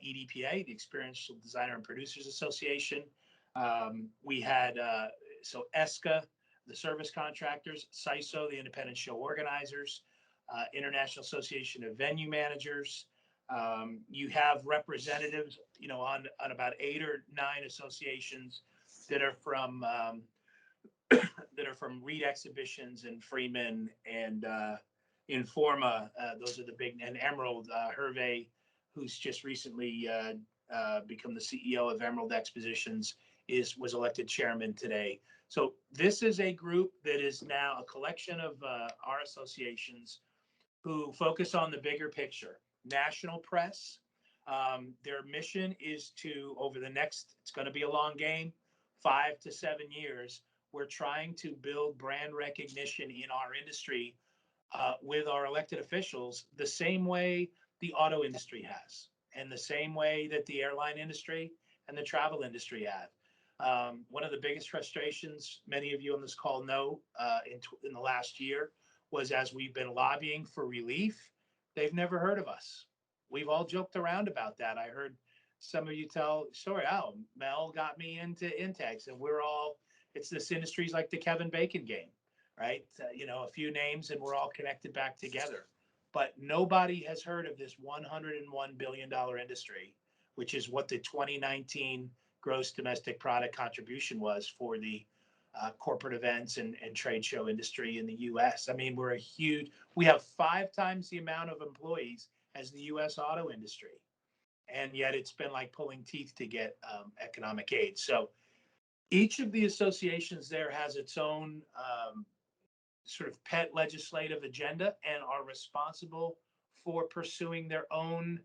EDPA, the Experiential Designer and Producers Association. We had ESCA, the service contractors, CISO, the independent show organizers, International Association of Venue Managers. You have representatives, on about 8 or 9 associations that are from Reed Exhibitions and Freeman and Informa. Those are the big, and Emerald Hervé, who's just recently become the CEO of Emerald Expositions, was elected chairman today. So this is a group that is now a collection of our associations who focus on the bigger picture. National press. Their mission is to, over the next, it's going to be a long game, 5 to 7 years, we're trying to build brand recognition in our industry with our elected officials the same way the auto industry has, and the same way that the airline industry and the travel industry have. One of the biggest frustrations many of you on this call know in the last year was, as we've been lobbying for relief, they've never heard of us. We've all joked around about that. I heard some of you tell story, oh, Mel got me into Intex, and we're all, it's this industry's like the Kevin Bacon game, right? A few names and we're all connected back together. But nobody has heard of this $101 billion industry, which is what the 2019 gross domestic product contribution was for the corporate events and trade show industry in the US. I mean, we have 5 times the amount of employees as the US auto industry. And yet it's been like pulling teeth to get economic aid. So each of the associations there has its own sort of pet legislative agenda and are responsible for pursuing their own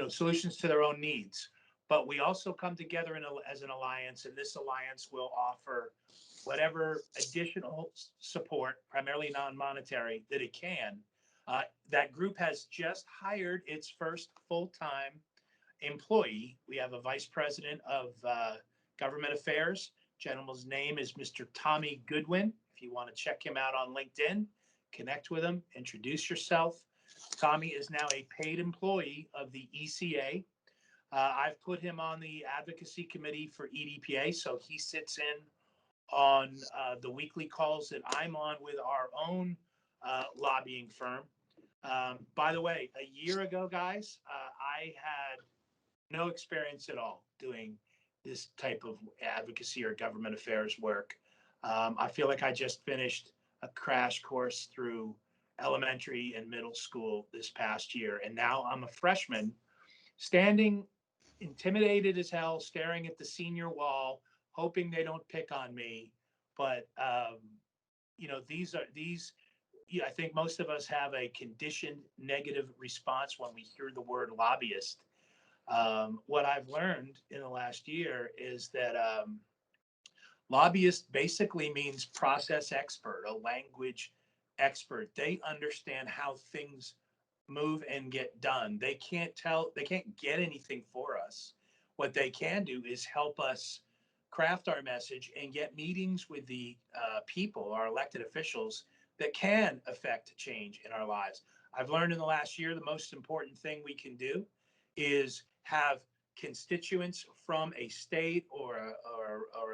solutions to their own needs. But we also come together as an alliance, and this alliance will offer whatever additional support, primarily non-monetary, that it can. That group has just hired its first full-time employee. We have a vice president of government affairs. Gentleman's name is Mr. Tommy Goodwin. If you want to check him out on LinkedIn, connect with him, introduce yourself. Tommy is now a paid employee of the ECA. I've put him on the advocacy committee for EDPA, so he sits in on the weekly calls that I'm on with our own lobbying firm. By the way, a year ago, guys, I had no experience at all doing this type of advocacy or government affairs work. I feel like I just finished a crash course through elementary and middle school this past year. And now I'm a freshman standing intimidated as hell, staring at the senior wall, hoping they don't pick on me. But, I think most of us have a conditioned negative response when we hear the word lobbyist. What I've learned in the last year is that lobbyist basically means process expert, a language expert. They understand how things move and get done. They can't get anything for us. What they can do is help us craft our message and get meetings with the people, our elected officials, that can affect change in our lives. I've learned in the last year the most important thing we can do is have constituents from a state or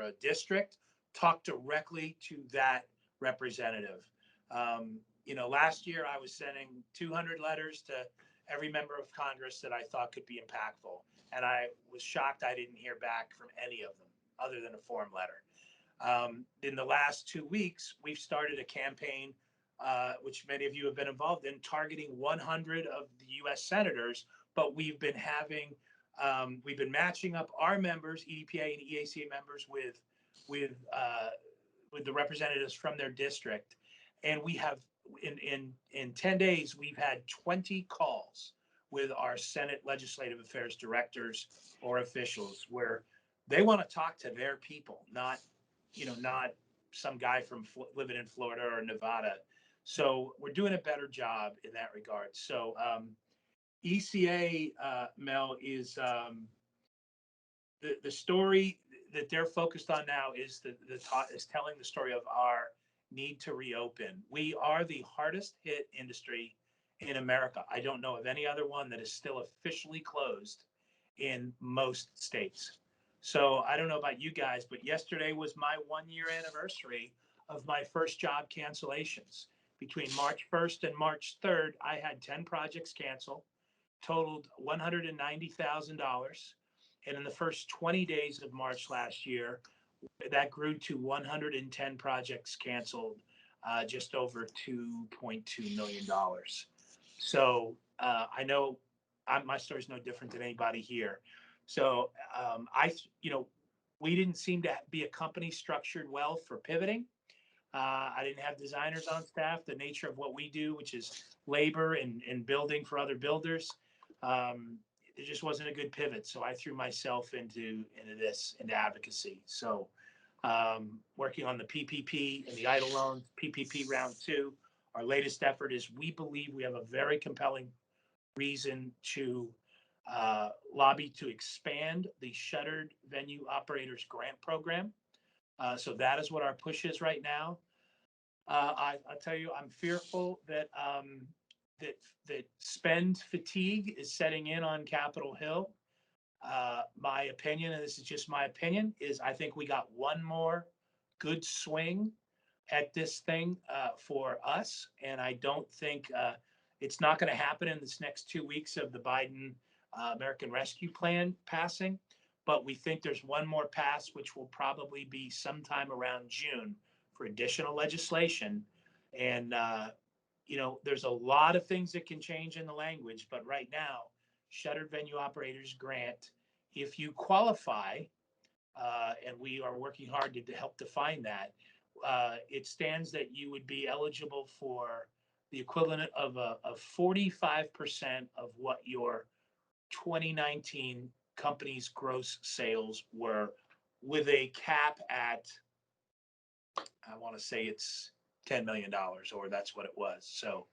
a district talk directly to that representative. Last year I was sending 200 letters to every member of Congress that I thought could be impactful. And I was shocked I didn't hear back from any of them other than a form letter. In the last 2 weeks, we've started a campaign, which many of you have been involved in, targeting 100 of the U.S. senators. But we've been matching up our members, EDPA and EACA members, with the representatives from their district. And we have, in 10 days, we've had 20 calls with our Senate Legislative Affairs directors or officials where they want to talk to their people, not some guy from living in Florida or Nevada. So we're doing a better job in that regard. So ECA, Mel, is the story that they're focused on now is is telling the story of our need to reopen. We are the hardest hit industry in America. I don't know of any other one that is still officially closed in most states. So I don't know about you guys, but yesterday was my 1-year anniversary of my first job cancellations. Between March 1st and March 3rd, I had 10 projects canceled, totaled $190,000. And in the first 20 days of March last year, that grew to 110 projects canceled, just over $2.2 million. So I know my story is no different than anybody here. So we didn't seem to be a company structured well for pivoting. I didn't have designers on staff. The nature of what we do, which is labor and building for other builders, it just wasn't a good pivot. So I threw myself into advocacy. So working on the PPP and the idle loans, PPP round 2. Our latest effort is we believe we have a very compelling reason to lobby to expand the shuttered venue operators grant program. So that is what our push is right now. I'll tell you, I'm fearful that that spend fatigue is setting in on Capitol Hill. My opinion, and this is just my opinion, is I think we got one more good swing at this thing for us, and I don't think it's not going to happen in this next 2 weeks of the Biden American Rescue Plan passing. But we think there's one more pass, which will probably be sometime around June for additional legislation. And, there's a lot of things that can change in the language, but right now, shuttered venue operators grant, if you qualify, and we are working hard to help define that, it stands that you would be eligible for the equivalent of 45% of what your 2019 company's gross sales were, with a cap at, I want to say it's $10 million, or that's what it was. So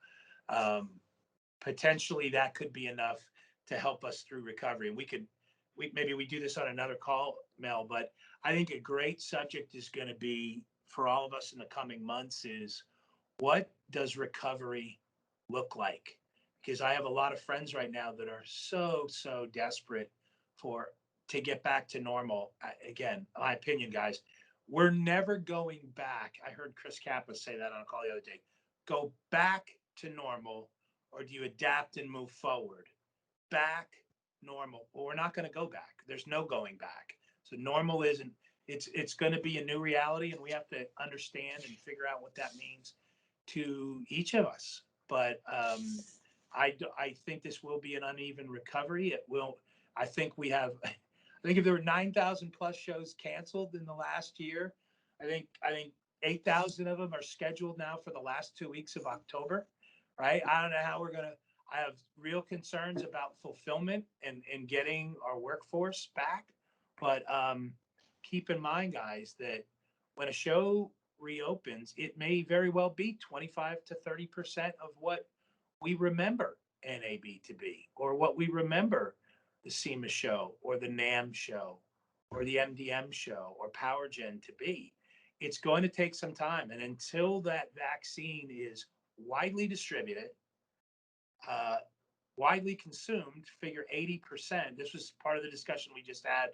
potentially that could be enough to help us through recovery. And maybe we do this on another call, Mel, but I think a great subject is going to be for all of us in the coming months is, what does recovery look like? Because I have a lot of friends right now that are so desperate to get back to normal. Again, my opinion, guys, we're never going back. I heard Chris Kappa say that on a call the other day. Go back to normal, or do you adapt and move forward? Back, normal. Well, we're not going to go back. There's no going back. So normal isn't. It's going to be a new reality, and we have to understand and figure out what that means to each of us. But I think this will be an uneven recovery. It will. I think if there were 9,000 plus shows canceled in the last year, I think 8,000 of them are scheduled now for the last 2 weeks of October. Right? I don't know how we're gonna. I have real concerns about fulfillment and getting our workforce back. But keep in mind, guys, that when a show reopens, it may very well be 25 to 30% of what we remember NAB to be, or what we remember the SEMA show, or the NAM show, or the MDM show, or PowerGen to be. It's going to take some time. And until that vaccine is widely distributed, widely consumed, figure 80%. This was part of the discussion we just had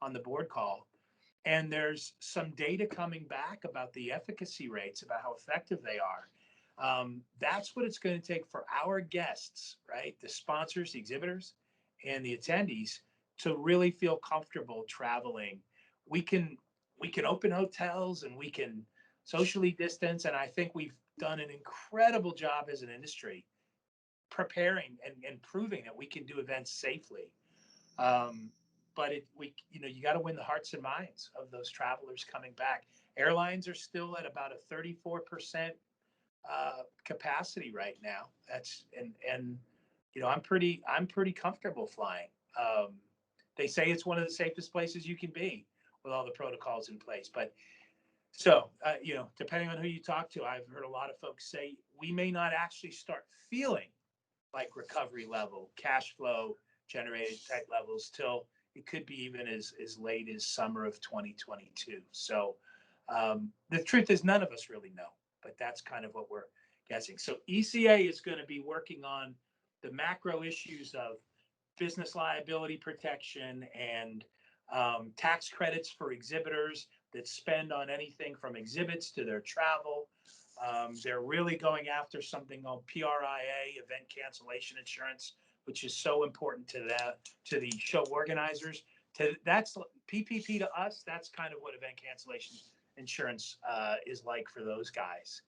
on the board call. And there's some data coming back about the efficacy rates, about how effective they are. That's what it's going to take for our guests, right? The sponsors, the exhibitors, and the attendees to really feel comfortable traveling. We can open hotels and we can socially distance. And I think we've done an incredible job as an industry preparing and proving that we can do events safely. But you got to win the hearts and minds of those travelers coming back. Airlines are still at about a 34% capacity right now. I'm pretty comfortable flying. They say it's one of the safest places you can be with all the protocols in place. But so, depending on who you talk to, I've heard a lot of folks say we may not actually start feeling like recovery level, cash flow generated type levels till it could be even as late as summer of 2022. So the truth is none of us really know, but that's kind of what we're guessing. So ECA is going to be working on the macro issues of business liability protection and tax credits for exhibitors that spend on anything from exhibits to their travel. They're really going after something called PRIA, event cancellation insurance, which is so important to the show organizers. That's PPP to us. That's kind of what event cancellation insurance is like for those guys.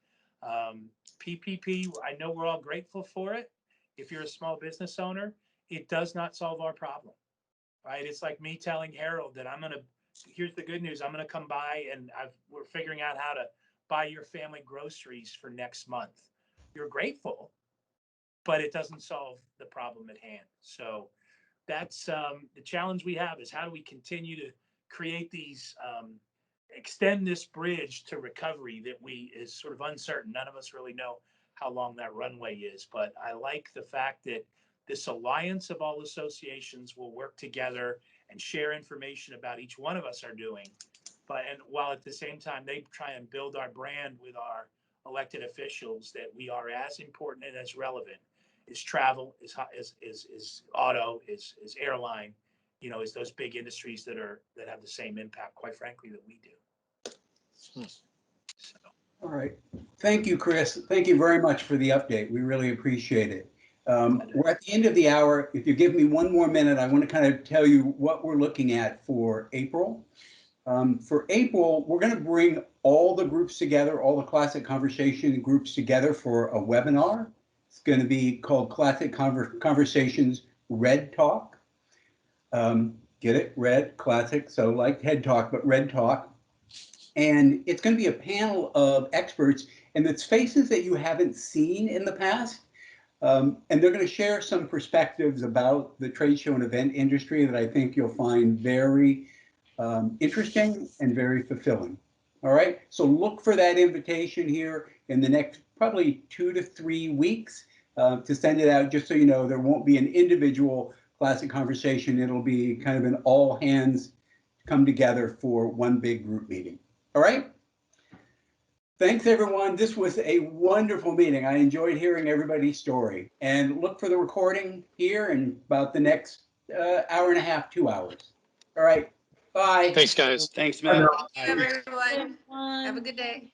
PPP, I know we're all grateful for it. If you're a small business owner, it does not solve our problem. right? It's like me telling Harold that here's the good news, I'm gonna come by and we're figuring out how to buy your family groceries for next month. You're grateful, but it doesn't solve the problem at hand. So that's the challenge we have, is how do we continue to create these, extend this bridge to recovery that is sort of uncertain. None of us really know how long that runway is, but I like the fact that this alliance of all associations will work together and share information about each one of us are doing. And while at the same time, they try and build our brand with our elected officials, that we are as important and as relevant is travel, is auto, is airline, is those big industries that have the same impact, quite frankly, that we do. So. All right. Thank you, Chris. Thank you very much for the update. We really appreciate it. We're at the end of the hour. If you give me one more minute, I want to kind of tell you what we're looking at for April. For April, we're going to bring all the groups together, all the Classic Conversation groups together for a webinar. It's going to be called Classic Conversations Red Talk. Get it? Red, Classic, so like Head Talk, but Red Talk. And it's going to be a panel of experts, and it's faces that you haven't seen in the past. And they're going to share some perspectives about the trade show and event industry that I think you'll find very interesting and very fulfilling. All right, so look for that invitation here in the next probably 2 to 3 weeks to send it out, just so you know there won't be an individual Classic Conversation. It'll be kind of an all hands come together for one big group meeting. All right. Thanks, everyone. This was a wonderful meeting. I enjoyed hearing everybody's story. And look for the recording here in about the next hour and a half, 2 hours. All right. Bye. Thanks, guys. Thanks, Matt. Thank you, everyone. Have a good day.